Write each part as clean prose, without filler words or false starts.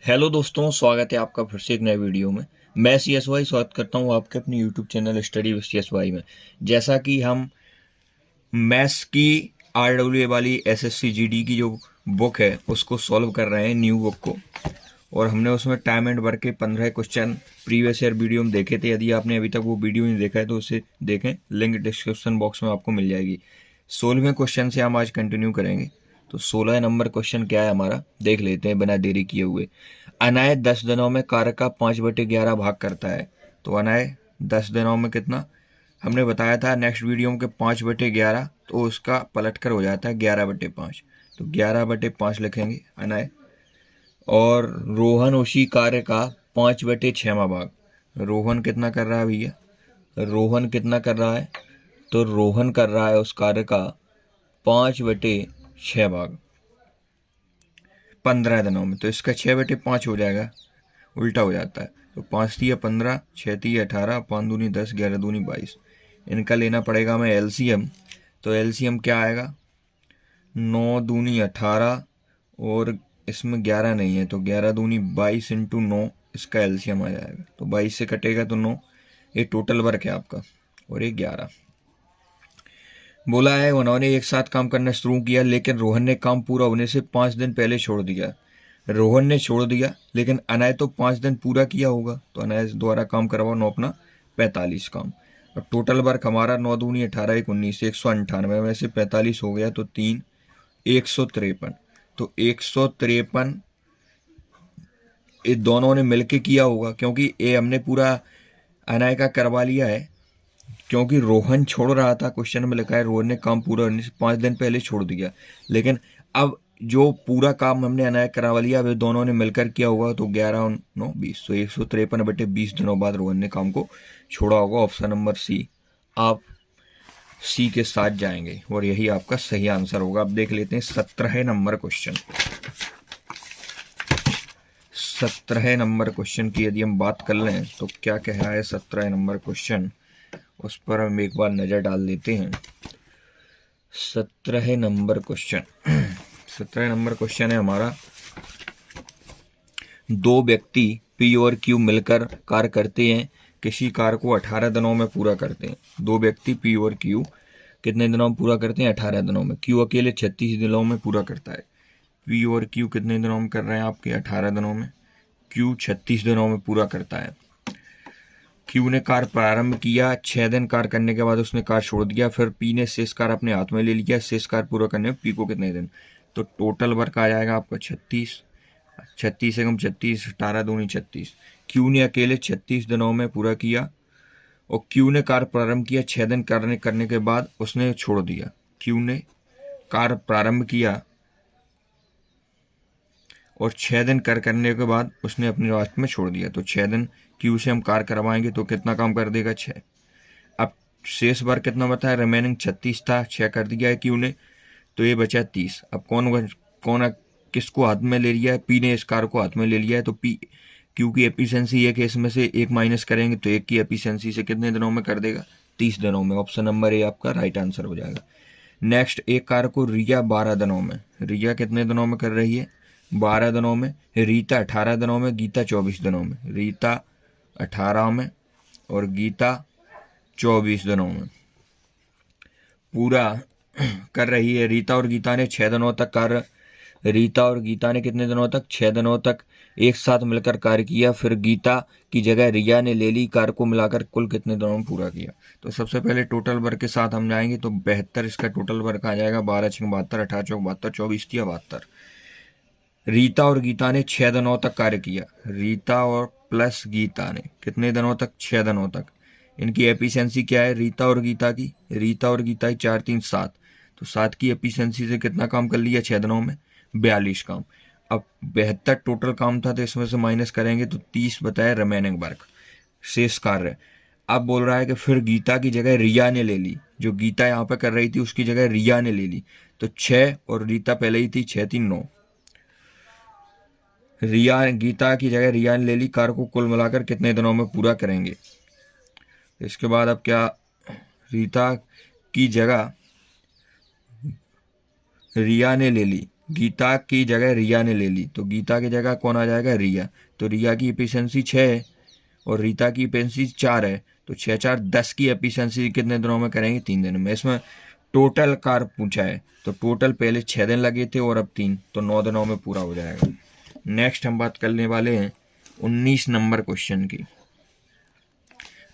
Hello दोस्तों, स्वागत है आपका फिर से एक नए वीडियो में। मैं CSY स्वागत करता हूँ आपके अपने YouTube channel study with CSY में। जैसा कि हम मैथ्स की RWA वाली SSC GD की जो बुक है उसको सॉल्व कर रहे हैं, न्यू बुक को। और हमने उसमें टाइम एंड वर्क के 15 क्वेश्चन प्रीवियस ईयर वीडियो में देखे थे। यदि आपने अभी तक वो वीडियो नहीं देखा है तो उसे देखें, लिंक डिस्क्रिप्शन बॉक्स में आपको मिल जाएगी। 16वें क्वेश्चन से हम आज कंटिन्यू करेंगे। तो 16 नंबर क्वेश्चन क्या है हमारा, देख लेते हैं बिना देरी किए हुए। अनाय 10 दिनों में कार्य का 5/11 भाग करता है। तो अनाय 10 दिनों में कितना, हमने बताया था नेक्स्ट वीडियो में कि 5/11, तो उसका पलटकर हो जाता है 11/5। तो 11/5 लिखेंगे अनाय। और रोहन उसी कार्य का 5/6वां भाग। रोहन कितना कर रहा है भैया, रोहन कितना कर रहा है, तो रोहन कर रहा है उस कार्य का 5/6 भाग 15 दिनों में। तो इसका 6/5 हो जाएगा, उल्टा हो जाता है। तो 5×3=15, 6×3=18, 5×2=10, 11×2=22। इनका लेना पड़ेगा हमें LCM। तो LCM क्या आएगा, 9×2=18 और इसमें 11 नहीं है तो 11×2=22 इंटू 9, इसका LCM आ जाएगा। तो 22 से कटेगा तो 9, ये टोटल वर्क है आपका। और ये 11 बोला है। उन्होंने एक साथ काम करना शुरू किया लेकिन रोहन ने काम पूरा होने से 5 दिन पहले छोड़ दिया। रोहन ने छोड़ दिया लेकिन अनय तो 5 दिन पूरा किया होगा, तो अनय द्वारा काम करवाओ 9 अपना 45 काम। और टोटल वर्क हमारा 9×2=18, 1×19, 198 में से 45 हो गया तो 3, 153। तो 153 ये दोनों ने मिलके किया होगा, क्योंकि ये हमने पूरा अनय का करवा लिया है। क्योंकि रोहन छोड़ रहा था, क्वेश्चन में लिखा है रोहन ने काम पूरा होने से 5 दिन पहले छोड़ दिया। लेकिन अब जो पूरा काम हमने अनाय करवा लिया, अब दोनों ने मिलकर किया होगा, तो 11 और 9 20, तो 153/20 दिनों बाद रोहन ने काम को छोड़ा होगा। ऑप्शन नंबर सी, आप सी के साथ जाएंगे और यही आपका सही आंसर होगा। अब देख लेते हैं 17 नंबर क्वेश्चन। 17 नंबर क्वेश्चन की यदि हम बात कर लें तो क्या कह रहा है 17 नंबर क्वेश्चन, उस पर हम एक बार नजर डाल लेते हैं। 17 नंबर क्वेश्चन 17 नंबर क्वेश्चन है हमारा, दो व्यक्ति P और Q मिलकर कार्य करते हैं, किसी कार्य को 18 दिनों में पूरा करते हैं। दो व्यक्ति P और Q कितने दिनों में पूरा करते हैं, 18 दिनों में। Q अकेले 36 दिनों में पूरा करता है। P और Q कितने दिनों में कर रहे हैं आपके, 18 दिनों में। Q 36 दिनों में पूरा करता है। Q ने कार्य प्रारंभ किया, 6 दिन कार्य करने के बाद उसने कार्य छोड़ दिया। फिर P ने शेष कार्य अपने हाथ में ले लिया। शेष कार्य पूरा करने में P को कितने दिन, तो टोटल वर्क आ जाएगा आपका 36। 36 एकम 36, 18×2=36। Q ने अकेले 36 दिनों में पूरा किया और Q ने कार्य प्रारंभ किया, 6 दिन कार्य करने के बाद उसने छोड़ दिया। Q ने कार्य प्रारंभ किया और 6 दिन कार्य करने के बाद उसने अपने रास्ते में छोड़ दिया। तो 6 दिन Q से हम कार्य करवाएंगे तो कितना काम कर देगा, 6। अब शेष वर्क कितना बताया, रिमेनिंग 36 था, 6 कर दिया है Q ने, तो ये बचा 30। अब कौन किसको हाथ में ले लिया है, P ने इस कार्य को हाथ में ले लिया है। तो P Q की एफिशिएंसी एक है, इसमें से एक माइनस करेंगे तो एक की एफिशिएंसी से कितने दिनों में कर देगा, 30 दिनों में। ऑप्शन नंबर ए आपका राइट आंसर हो जाएगा। नेक्स्ट, एक कार्य को रिया 12 दिनों में, रिया कितने दिनों में कर रही है, 12 दिनों में। रीता 18 दिनों में, गीता 24 दिनों में। रीता 18 में और गीता 24 दिनों में पूरा कर रही है। रीता और गीता ने 6 दिनों तक कार्य, रीता और गीता ने कितने दिनों तक, 6 दिनों तक एक साथ मिलकर कार्य किया। फिर गीता की जगह रिया ने ले ली, कार्य को मिलाकर कुल कितने दिनों में पूरा किया। तो सबसे पहले टोटल वर्क के साथ हम जाएंगे तो 72 इसका टोटल वर्क आ जाएगा। 12×6=72, 18×4=72, 24×3=72। रीता और गीता ने 6 दिनों तक कार्य किया। रीता और प्लस गीता ने कितने दिनों तक, 6 दिनों तक। इनकी एफिशिएंसी क्या है रीता और गीता की, रीता और गीता की 4 3 7, तो 7 की एफिशिएंसी से कितना काम कर लिया 6 दिनों में, 42 काम। अब 72 टोटल काम था तो इसमें से माइनस करेंगे तो 30 बताया रिमेनिंग वर्क, शेष कार्य। अब बोल रहा है कि फिर गीता की जगह रिया ने ले ली, जो गीता यहाँ पे कर रही थी उसकी जगह रिया ने ले ली। तो 6 और रीता पहले ही थी, 6 3 9, रिया गीता की जगह रिया ने ले ली। कार्य को कुल मिलाकर कितने दिनों में पूरा करेंगे। इसके बाद अब क्या, रीता की जगह रिया ने ले ली, गीता की जगह रिया ने ले ली, तो गीता की जगह कौन आ जाएगा, रिया। तो रिया की एफिशिएंसी 6 है और रीता की एफिशिएंसी 4 है, तो 6 4 10 की एफिशिएंसी कितने दिनों में करेंगे, 3 दिन में। इसमें टोटल कार पूछा है, तो टोटल पहले 6 दिन लगे थे और अब 3, तो 9 दिनों में पूरा हो जाएगा। नेक्स्ट हम बात करने वाले हैं 19 नंबर क्वेश्चन की।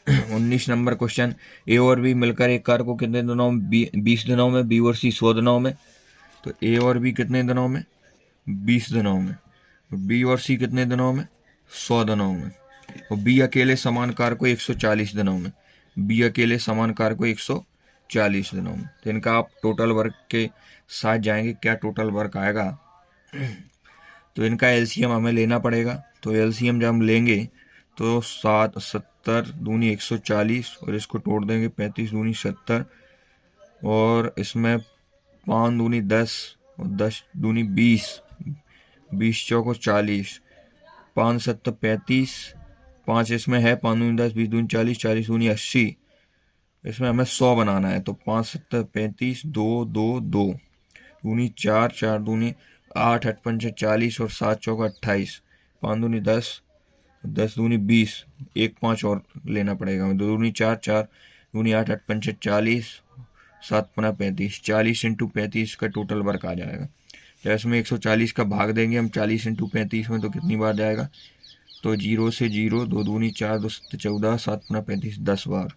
19 नंबर क्वेश्चन, ए और बी मिलकर एक कार को कितने दिनों में, 20 दिनों में, बी और सी 100 दिनों में। तो ए और बी कितने दिनों में, 20 दिनों में। बी और सी कितने दिनों में, 100 दिनों में। और बी अकेले समान कार को 140 दिनों में। बी अकेले समान कार को 140 दिनों में। तो इनका आप टोटल वर्क के साथ जाएंगे, क्या टोटल वर्क आएगा। तो इनका एलसीएम हमें लेना पड़ेगा। तो एलसीएम जब हम लेंगे तो 7 70 दूनी 140 और इसको तोड़ देंगे 35 दूनी 70 और इसमें 5 दूनी 10 और 10 दूनी 20, 20 चौको 40, 5 7 35, 5 इसमें है, 5 दूनी 10, 20 दूनी 40, 40 दूनी 80। इसमें हमें 100 बनाना है, तो 5 7 35, 2 2 2 दूनी 4, 4 दूनी 8, 8 5 40 और 7 चौका 28, 5 दूनी 10, 10 दूनी 20, 1 5 और लेना पड़ेगा हमें, 2 दूनी 4, 4 दूनी 8, 8 5 40, 7 5 35, 40 इंटू 35 का टोटल वर्क आ जाएगा। तो इसमें 140 का भाग देंगे हम 40 इंटू 35 में, तो कितनी बार जाएगा, तो 0 से 0, 2 दूनी 4, 2 7 14, 7 5 35, 10 बार।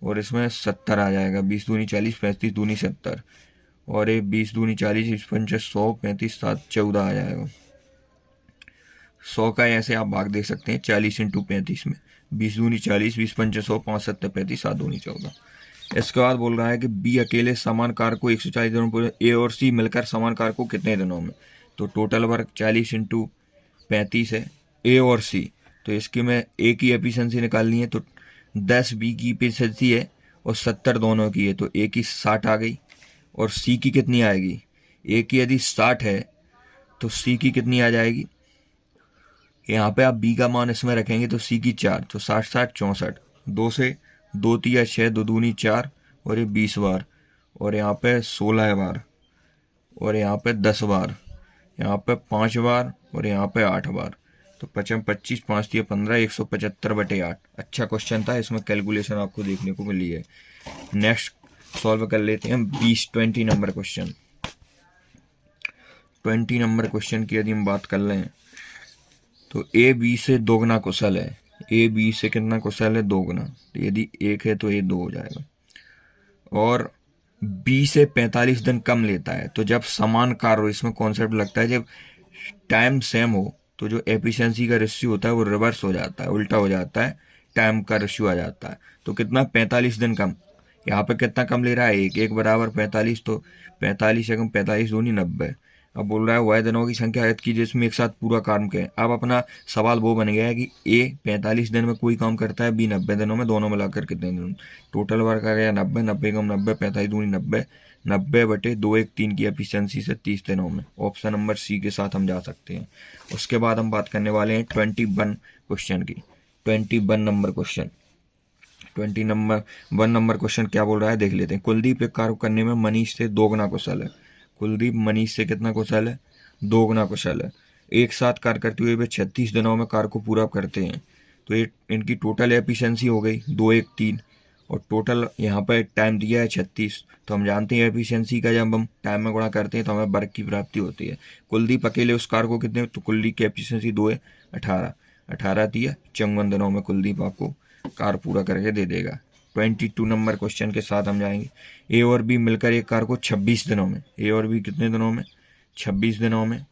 और इसमें 70 आ जाएगा, 20 दूनी 40, 35 दूनी 70 और ये 20 दूनी 40, 20 पंचे 100, 35 7 14 आ जाएगा। 100 का ऐसे आप भाग देख सकते हैं 40 इंटू 35 में, 20 दूनी 40, 20 पंचे 100, 5 7 35, 7 दूनी 14। इसके बाद बोल रहा है कि बी अकेले समान कार को 140 दिनों में, ए और सी मिलकर समान कार को कितने दिनों में। तो टोटल वर्क 40 इंटू 35 है, ए और सी। तो इसकी में ए की एफिशिएंसी निकालनी है, तो 10 बी की एफिशिएंसी है और 70 दोनों की है, तो ए की 60 आ गई। और सी की कितनी आएगी, ए की यदि 60 है तो सी की कितनी आ जाएगी। यहाँ पे आप बी का मान इसमें रखेंगे तो सी की 4, तो 60 60 64, 2 से 2 तिया 6, 2 दूनी 4 और ये 20 बार और यहाँ पे 16 बार और यहाँ पे 10 बार, यहाँ पे 5 बार और यहाँ पे 8 बार। तो 55 25 5 तिया 15, 175/8। अच्छा क्वेश्चन था, इसमें कैलकुलेशन आपको देखने को मिली है। नेक्स्ट सॉल्व कर लेते हैं 20 नंबर क्वेश्चन। 20 नंबर क्वेश्चन की यदि हम बात कर लें तो ए बी से दोगुना कुशल है। ए बी से कितना कुशल है, दोगुना। तो यदि 1 है तो ए 2 हो जाएगा। और बी से 45 दिन कम लेता है। तो जब समान कार्य हो, इसमें कॉन्सेप्ट लगता है जब टाइम सेम हो तो जो एफिशिएंसी का रेशियो होता है वो रिवर्स हो जाता है, उल्टा हो जाता है, टाइम का रेशियो आ जाता है। तो कितना, 45 दिन कम। यहाँ पे कितना कम ले रहा है, 1 1 बराबर 45, तो 45 से कम 45 दूनी 90। अब बोल रहा है वह दिनों की संख्या ऐड कीजिए जिसमें एक साथ पूरा काम करें। अब अपना सवाल वो बन गया है कि ए 45 दिन में कोई काम करता है, बी 90 दिनों में, दोनों मिलाकर कितने दिन। टोटल वर्क आ गया 90, 90 कम 90, 45 दूनी 90, 90/2 1 3 की एफिशिएंसी से 30 दिनों में। ऑप्शन नंबर सी के साथ हम जा सकते हैं। उसके बाद हम बात करने वाले हैं 21 क्वेश्चन की। 21 नंबर क्वेश्चन, 21 नंबर क्वेश्चन क्या बोल रहा है देख लेते हैं। कुलदीप एक कार्य करने में मनीष से दोगुना कुशल है। कुलदीप मनीष से कितना कुशल है, दोगुना कुशल है। एक साथ कार्य करते हुए वे 36 दिनों में कार्य को पूरा करते हैं। तो ये इनकी टोटल एफिशिएंसी हो गई 2 1 3 और टोटल यहाँ पर टाइम दिया है 36। तो हम जानते हैं एफिशिएंसी का जब हम टाइम में गुणा करते हैं तो हमें वर्क की प्राप्ति होती है। कुलदीप अकेले उस कार्य को कितने, तो कुलदीप की एफिशिएंसी 2 है 18, 18 दिया 54 दिनों में कुलदीप आपको कार पूरा करके दे देगा। 22 नंबर क्वेश्चन के साथ हम जाएंगे। ए और बी मिलकर एक कार को 26 दिनों में, ए और बी कितने दिनों में, 26 दिनों में।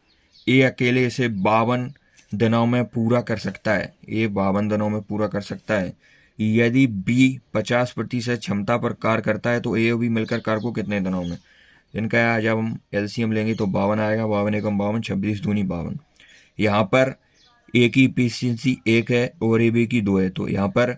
ए अकेले इसे 52 दिनों में पूरा कर सकता है, ए 52 दिनों में पूरा कर सकता है। यदि बी 50% क्षमता पर कार्य करता है तो ए और बी मिलकर कार को कितने दिनों में। इनका जब हम एलसीएम लेंगे तो 52 आएगा, 52 एकम 52, 26 दूनी 52। यहाँ पर ए की एफिशिएंसी 1 है और ए बी की 2 है, तो यहाँ पर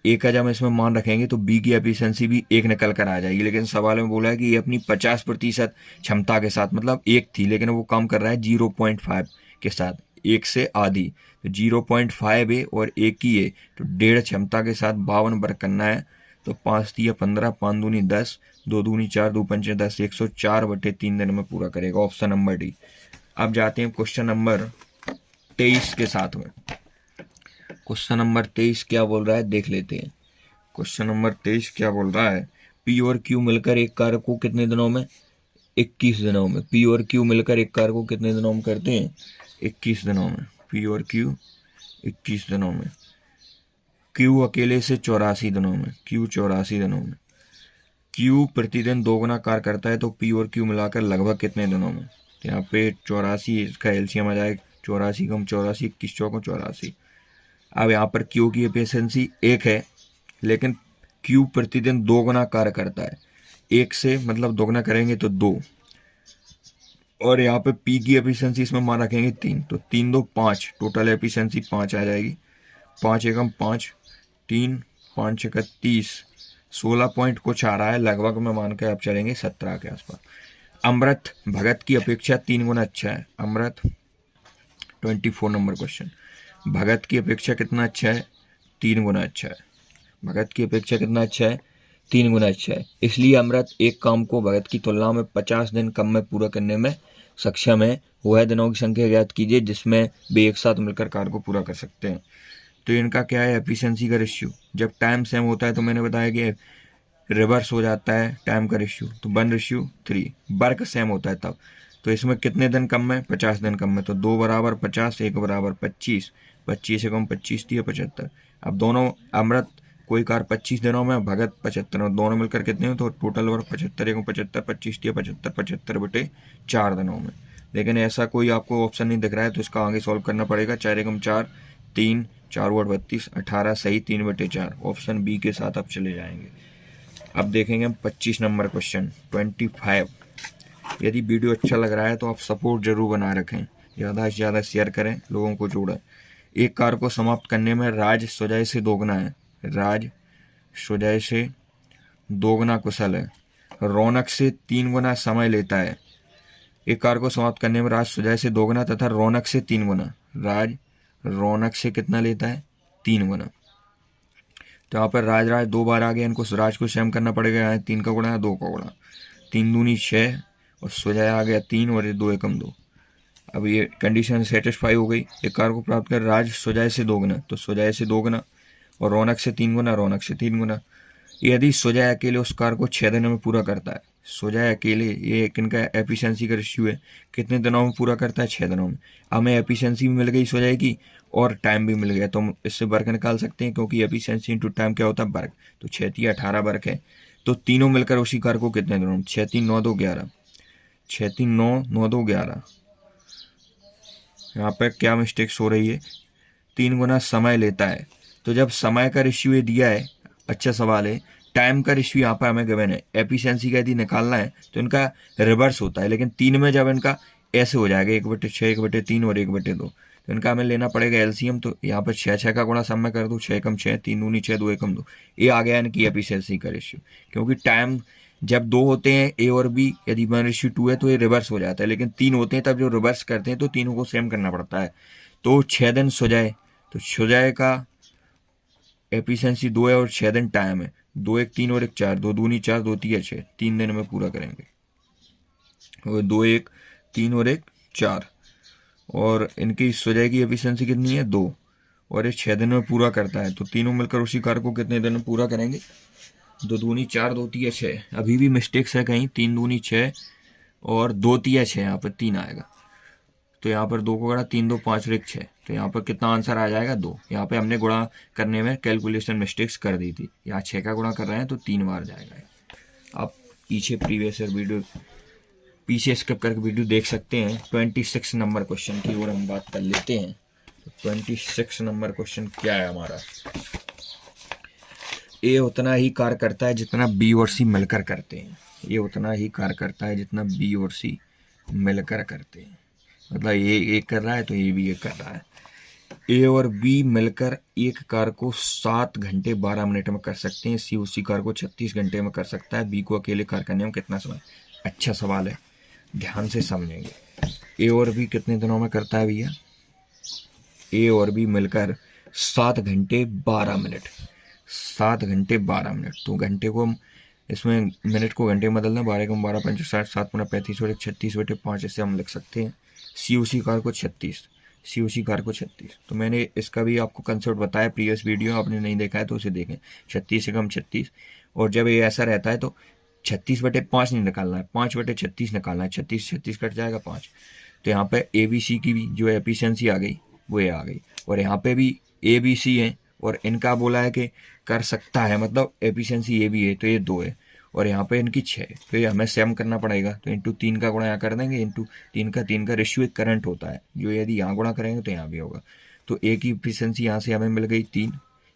ए का जब हम इसमें मान रखेंगे तो बी की एफिशिएंसी भी 1 निकल कर आ जाएगी। लेकिन सवाल में बोला है कि ये अपनी 50% क्षमता के साथ, मतलब 1 थी लेकिन वो काम कर रहा है 0.5 के साथ, 1 से आधी। तो 0.5 है और 1 की है, तो 1.5 क्षमता के साथ 52 वर्क करना है। तो 5 तिया 15, 5 दूनी 10, दो दूनी 4, दो पंचे 10, 104/3 दिन में पूरा करेगा, ऑप्शन नंबर डी। अब जाते हैं क्वेश्चन नंबर 23 के साथ में। क्वेश्चन नंबर 23 क्या बोल रहा है देख लेते हैं। क्वेश्चन नंबर 23 क्या बोल रहा है, पी और क्यू मिलकर एक कार्य को कितने दिनों में, 21 दिनों में। पी और क्यू मिलकर एक कार्य को कितने दिनों में करते हैं, 21 दिनों में। पी और क्यू 21 दिनों में। क्यू अकेले से 84 दिनों में। क्यू 84 दिनों में। क्यू प्रतिदिन 2 गुना कार्य करता है, तो पी और क्यू मिलाकर लगभग कितने दिनों में। तो यहाँ पे 84, इसका एलसीएम आ जाएगा 84 कम 84, 21 चौको 84। अब यहाँ पर क्यू की एफिशिएंसी 1 है, लेकिन क्यू प्रतिदिन 2 गुना कार्य करता है। 1 से मतलब 2 गुना करेंगे तो 2, और यहाँ पे पी की एफिशिएंसी इसमें मान रखेंगे 3, तो 3 2 5, टोटल एफिशिएंसी 5 आ जाएगी। 5 एकम 5, 3 5 एकम 30, 16 पॉइंट कुछ आ रहा है, लगभग में मान के आप चलेंगे 17 के आसपास। अमृत भगत की अपेक्षा 3 गुना अच्छा है। अमृत 24 नंबर क्वेश्चन, भगत की अपेक्षा कितना अच्छा है, 3 गुना अच्छा है। भगत की अपेक्षा कितना अच्छा है, 3 गुना अच्छा है। इसलिए अमृत एक काम को भगत की तुलना में 50 दिन कम में पूरा करने में सक्षम है। वह दिनों की संख्या ज्ञात कीजिए जिसमें वे एक साथ मिलकर कार्य को पूरा कर सकते हैं। तो इनका क्या है, एफिशिएंसी का रेशियो। जब टाइम सेम होता है तो मैंने बताया कि रिवर्स हो जाता है टाइम का रेशियो, तो 1:3। वर्क सेम होता है तब, तो इसमें कितने दिन कम में, 50 दिन कम में। तो 2 बराबर 50, 1 बराबर 25, 25 एकम 25 दिए 75। अब दोनों अमृत कोई कार 25 दिनों में, भगत 75, दोनों मिलकर कितने हो, तो टोटल वर्क 75 एकम 75, 25 दिए 75, 75/4 दिनों में। लेकिन ऐसा कोई आपको ऑप्शन नहीं दिख रहा है, तो इसका आगे सॉल्व करना पड़ेगा। 4 एकम 4, 3 4 8 32, 18 सही 3/4, ऑप्शन बी के साथ आप चले जाएंगे। अब देखेंगे हम 25 नंबर क्वेश्चन 25। यदि वीडियो अच्छा लग रहा है तो आप सपोर्ट जरूर बना रखें, ज़्यादा से ज़्यादा शेयर करें, लोगों को जोड़ें। एक कार्य को समाप्त करने में राज सुजय से 2 गुना है। राज सुजय से 2 गुना कुशल है। रौनक से 3 गुना समय लेता है। एक कार्य को समाप्त करने में राज सुजय से 2 गुना तथा रौनक से 3 गुना। राज रौनक से कितना लेता है, 3 गुना। तो यहाँ पर राज 2 बार आ गया, इनको राज को सेम करना पड़ेगा। यहाँ 3 का गुणा है, 2 का गुणा, 3 दूनी 6, और सुजय आ गया 3, और ये 2 एकम 2। अब ये कंडीशन सेटिस्फाई हो गई। एक कार्य को प्राप्त कर राज सुजय से 2 गुना, तो सुजय से 2 गुना, और रौनक से 3 गुना, रौनक से 3 गुना। यदि सुजय अकेले उस कार्य को 6 दिनों में पूरा करता है। सुजय अकेले, ये किनका एफिशिएंसी का रेशियो है, कितने दिनों में पूरा करता है, 6 दिनों में। हमें एफिशिएंसी भी मिल गई सुजय की, और टाइम भी मिल गया, तो हम इससे वर्क निकाल सकते हैं, क्योंकि एफिशिएंसी इंटू टाइम क्या होता है, वर्क। तो 6 3 18 वर्क है, तो तीनों मिलकर उसी कार्य को कितने दिनों में, 6 3 9 2 11, 6 3 9 9 2 11। यहाँ पर क्या मिस्टेक्स हो रही है, 3 गुना समय लेता है। तो जब समय का रेशियो ये दिया है, अच्छा सवाल है। टाइम का रेशियो यहाँ पर हमें गिवन है, एफिशिएंसी का यदि निकालना है तो इनका रिवर्स होता है, लेकिन 3 में जब इनका ऐसे हो जाएगा 1/6, 1/3 और 1/2, तो इनका हमें लेना पड़ेगा एलसीएम। तो यहाँ पर 6 6 का गुणा सब में कर दो, 6 एकम 6, 3 दूनी 6, 2 एकम 2। ये आ गया इनकी एफिशिएंसी का रेशियो। क्योंकि टाइम जब 2 होते हैं ए और बी, यदि 1:2 है तो ये रिवर्स हो जाता है, लेकिन 3 होते हैं तब जो रिवर्स करते हैं तो तीनों को सेम करना पड़ता है। तो 6 दिन सुजय, तो सुजय का एफिशिएंसी 2 है और 6 दिन टाइम है। 2 1 3 और 1 4, 2 दूनी 4, 2 3 6, 3 दिन में पूरा करेंगे। और 2 1 3 और 1 4, और इनकी सुजय की एफिशिएंसी कितनी है, 2, और ये 6 दिन में पूरा करता है। तो तीनों मिलकर उसी कार्य को कितने दिन में पूरा करेंगे, 2 दूनी 4, 2 3 6। अभी भी मिस्टेक्स है कहीं, 3 दूनी 6 और 2 3 6, यहाँ पर 3 आएगा। तो यहाँ पर 2 को गुणा, 3 2 5 और 1 6, तो यहाँ पर कितना आंसर आ जाएगा, 2। यहाँ पे हमने गुणा करने में कैलकुलेशन मिस्टेक्स कर दी थी, यहाँ 6 का गुणा कर रहे हैं तो 3 बार जाएगा। आप पीछे प्रीवियस वीडियो, पीछे स्किप करके वीडियो देख सकते हैं। 26 नंबर क्वेश्चन की ओर हम बात कर लेते हैं। तो 26 नंबर क्वेश्चन क्या है हमारा, ए उतना ही कार्य करता है जितना बी और सी मिलकर करते हैं। ये उतना ही कार्य करता है जितना बी और सी मिलकर करते हैं। मतलब ये एक कर रहा है तो ये भी एक कर रहा है। ए और बी मिलकर एक कार्य को 7 घंटे 12 मिनट में कर सकते हैं। सी उसी कार्य को 36 घंटे में कर सकता है। बी को अकेले कार्य करने में कितना समय। अच्छा सवाल है, ध्यान से समझेंगे। ए और बी कितने दिनों में करता है भैया, ए और बी मिलकर 7 घंटे 12 मिनट, 7 घंटे 12 मिनट। तो घंटे को हम इसमें मिनट को घंटे में बदलना, 12 कम 12 पंच 60, 7 गुना 35 और 36/5 ऐसे हम लिख सकते हैं। COC कार को 36, COC कार को 36। तो मैंने इसका भी आपको कंसेप्ट बताया प्रीवियस वीडियो, आपने नहीं देखा है तो उसे देखें। 36 से कम 36, और जब ये ऐसा रहता है तो 36/5 नहीं निकालना है, 5/36 निकालना है। 36 36 कट जाएगा 5। तो यहाँ पे ABC की भी जो एफिशिएंसी आ गई वो ये आ गई, और यहाँ पे भी ABC है और इनका बोला है कि कर सकता है, मतलब एफिशिएंसी ये भी है तो ये 2 है, और यहाँ पे इनकी 6 है। तो ये हमें सेम करना पड़ेगा, तो इंटू 3 का गुणा यहाँ कर देंगे, इंटू 3 का रेशियो एक करंट होता है, जो यदि यहाँ गुणा करेंगे तो यहाँ भी होगा। तो ए की एफिशिएंसी यहाँ से हमें मिल गई 3,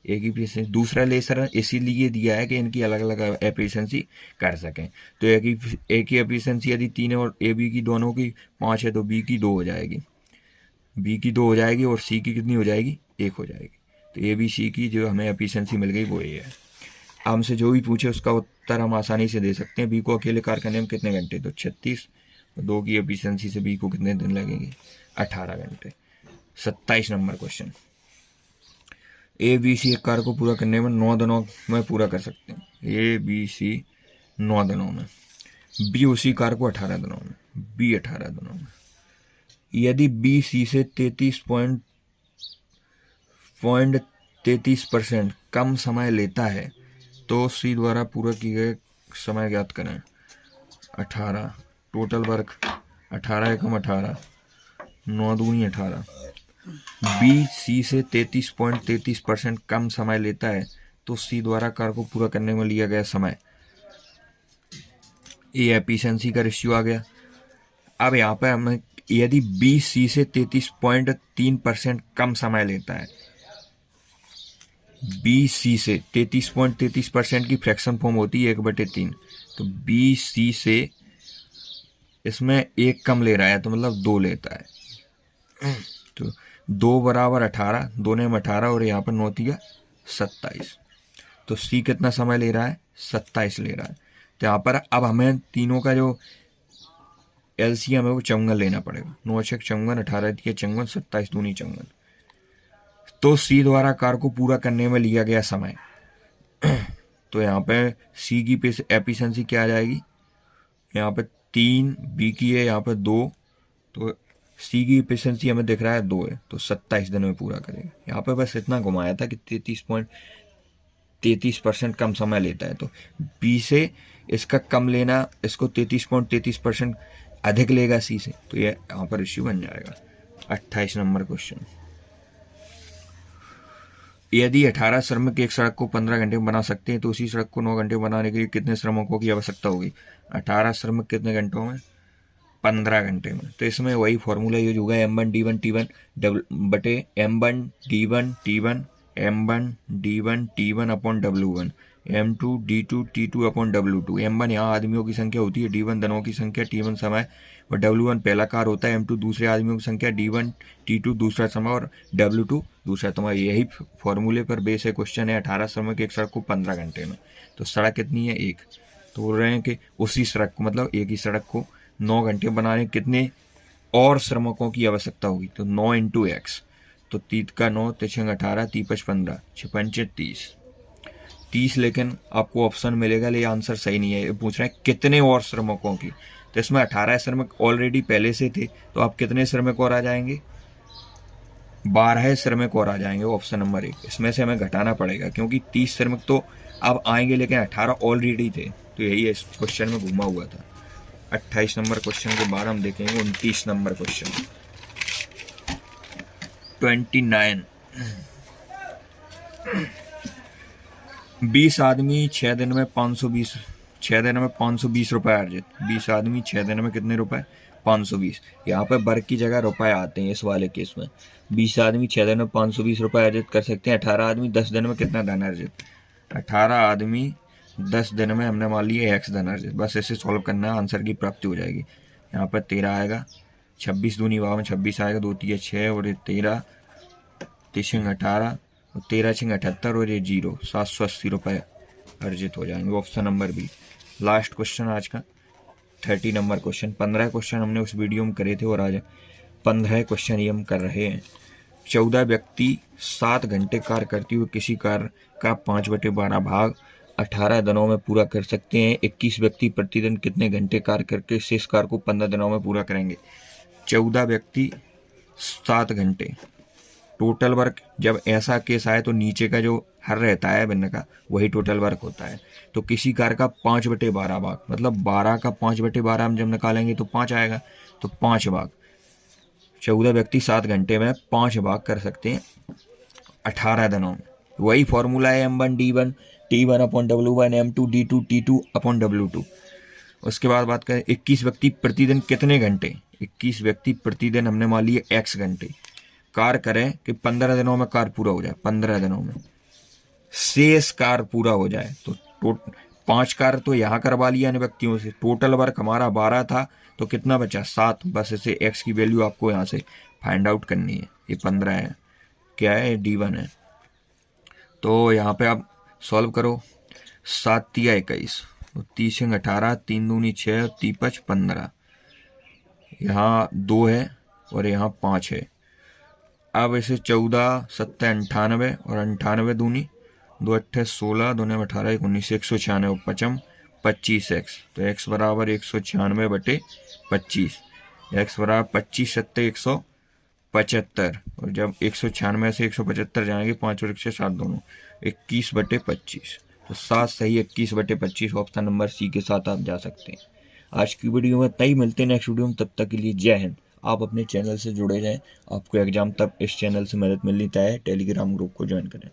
ए की एफिशिएंसी। दूसरा लेसर इसीलिए दिया है कि इनकी अलग अलग एफिशिएंसी कर सकें। तो ए की एफिशिएंसी यदि 3 है और ए बी की दोनों की 5 है तो बी की 2 हो जाएगी, बी की 2 हो जाएगी, और सी की कितनी हो जाएगी, 1 हो जाएगी। तो ए बी सी की जो हमें एफिशिएंसी मिल गई वो ये है। हमसे जो भी पूछे उसका उत्तर हम आसानी से दे सकते हैं। बी को अकेले कार्य करने में कितने घंटे, तो 36, 2 की एफिशिएंसी से बी को कितने दिन लगेंगे, 18 घंटे। 27 नंबर क्वेश्चन, ABC एक कार्य को पूरा करने में 9 दिनों में पूरा कर सकते हैं। ABC 9 दिनों में, बी उसी कार्य को 18 दिनों में, बी 18 दिनों में। यदि बी सी से 33.33% कम समय लेता है तो सी द्वारा पूरा किए गए समय ज्ञात करें। 18 टोटल वर्क, 18 एकम 18, 9 दूनी 18। बी सी से 33.33% कम समय लेता है तो सी द्वारा कार्य को पूरा करने में लिया गया समय, ये एफिशिएंसी का रेशियो आ गया। अब यहाँ पे हमें यदि बी सी से 33.3% कम समय लेता है, बी सी से 33.33% की फ्रैक्शन फॉर्म होती है 1/3, तो बी सी से इसमें 1 कम ले रहा है तो मतलब 2 लेता है। तो 2 बराबर 18, 2 ने 18 और यहाँ पर 9 दिया 27। तो सी कितना समय ले रहा है, 27 ले रहा है। तो यहाँ पर अब हमें तीनों का जो LCM है वो 54 लेना पड़ेगा। 9 6 54, 18 दिया 54, 27 दूनी 54। तो सी द्वारा कार्य को पूरा करने में लिया गया समय, तो यहाँ पे सी की एफिशिएंसी क्या आ जाएगी, यहाँ पे 3, बी की है यहाँ पे 2, तो सी की एफिशिएंसी हमें दिख रहा है 2 है, तो 27 दिन में पूरा करेगा। यहाँ पे बस इतना घुमाया था कि 33.33% कम समय लेता है, तो बी से इसका कम लेना, इसको 33.33% अधिक लेगा सी से, तो ये यहाँ पर इश्यू बन जाएगा। 28 नंबर क्वेश्चन, यदि 18 श्रमिक एक सड़क को 15 घंटे में बना सकते हैं तो उसी सड़क को 9 घंटे में बनाने के लिए कितने श्रमिकों की आवश्यकता होगी। 18 श्रमिक कितने घंटों में, 15 घंटे में। तो इसमें वही फॉर्मूला यूज होगा, M1D1T1 बटे M1D1T1 M1D1T1 upon W1, M2D2T2 upon W2। M1 यहाँ आदमियों की संख्या होती है, D1 दिनों की संख्या, T1 समय और W1 पहला कार होता है, M2 दूसरे आदमियों की संख्या, D1 T2 दूसरा समय और W2 दूसरा समय। यही फॉर्मूले पर बेस है क्वेश्चन है। 18 श्रमिक एक सड़क को 15 घंटे में, तो सड़क कितनी है, 1। तो बोल रहे हैं कि उसी सड़क को, मतलब एक ही सड़क को 9 घंटे बनाने कितने और श्रमिकों की आवश्यकता होगी, तो 9 × X, तो 3 का 9, 3 18, 3 5 15, 6 5 30। लेकिन आपको ऑप्शन मिलेगा, ले आंसर सही नहीं है। ये पूछ रहे हैं कितने और श्रमिकों की, तो इसमें 18 श्रमिक ऑलरेडी पहले से थे, तो आप कितने श्रमिक और आ जाएंगे, 12 श्रमिक और आ जाएंगे। ऑप्शन नंबर 1, इसमें से हमें घटाना पड़ेगा क्योंकि 30 श्रमिक तो अब आएंगे लेकिन 18 ऑलरेडी थे, तो यही इस क्वेश्चन में घुमा हुआ था। 28 नंबर क्वेश्चन के बाद हम देखेंगे 29 नंबर क्वेश्चन। 29, 20 आदमी 6 दिन में 520 रुपए अर्जित। 20 आदमी 6 दिन में कितने रुपए, 520। यहाँ पे वर्ग की जगह रुपए आते हैं इस वाले केस में। 20 आदमी 6 दिन में 520 रुपए अर्जित कर सकते हैं। 18 आदमी 10 दिन में कितना धन अर्जित, 18 आदमी 10 दिन में हमने मान लिया X धन अर्जित। बस इसे सॉल्व करना है, आंसर की प्राप्ति हो जाएगी। यहाँ पर 13 आएगा, 26 दूनी 52, 26 आएगा, 2 3 6 और ये 13, 3 18 और 13 6 78 और ये 0, 780 रुपये अर्जित हो जाएंगे। Option number B. Last question आज का 30 नंबर क्वेश्चन। 15 क्वेश्चन हमने उस वीडियो में करे थे और आज 15 क्वेश्चन ये हम कर रहे हैं। 14 व्यक्ति 7 घंटे कार्य करते हुए किसी कार्य का 5/12 भाग 18 दिनों में पूरा कर सकते हैं। 21 व्यक्ति प्रतिदिन कितने घंटे कार्य करके शेष कार्य को 15 दिनों में पूरा करेंगे? 14 व्यक्ति 7 घंटे। टोटल वर्क, जब ऐसा केस आए तो नीचे का जो हर रहता है भिन्न का, वही टोटल वर्क होता है। तो किसी कार्य का 5/12 भाग, मतलब 12 का 5/12 हम जब निकालेंगे तो 5 आएगा। तो 5 भाग, 14 व्यक्ति 7 घंटे में 5 भाग कर सकते हैं 18 दिनों में। वही फॉर्मूला है M1D1 T1/W1 M2D2 T2/W2। उसके बाद बात करें 21 व्यक्ति प्रतिदिन कितने घंटे। 21 व्यक्ति प्रतिदिन हमने मान लिए x घंटे कार्य करें कि 15 दिनों में कार्य पूरा हो जाए, 15 दिनों में शेष कार्य पूरा हो जाए। तो 5 कार्य तो यहाँ करवा लिया इन व्यक्तियों से। टोटल वर्क हमारा 12 था, तो कितना बचा? 7। बस इसे x की वैल्यू आपको यहाँ से फाइंड आउट करनी है। ये 15 है, क्या है? D1 है। तो यहाँ पे आप सॉल्व करो। 7 तिया 21, 30 18, 3 दूनी 6 और 3 5 15। यहाँ 2 है और यहाँ 5 है। अब इसे 14 7 98 और 98 दूनी 2 8 16, 2 18 19, 196 पचम 25x। तो x बराबर 196/25। x बराबर 25 7 175। और जब 196 से 175 जाएंगे, 5 और 1 से 7 दोनों, 21/25। तो 7 सही 21/25 ऑप्शन नंबर सी के साथ आप जा सकते हैं। आज की वीडियो में तय मिलते हैं नेक्स्ट वीडियो में, तब तक के लिए जय हिंद। आप अपने चैनल से जुड़े रहें, आपको एग्जाम तक इस चैनल से मदद मिलनी तय है। टेलीग्राम ग्रुप को ज्वाइन करें।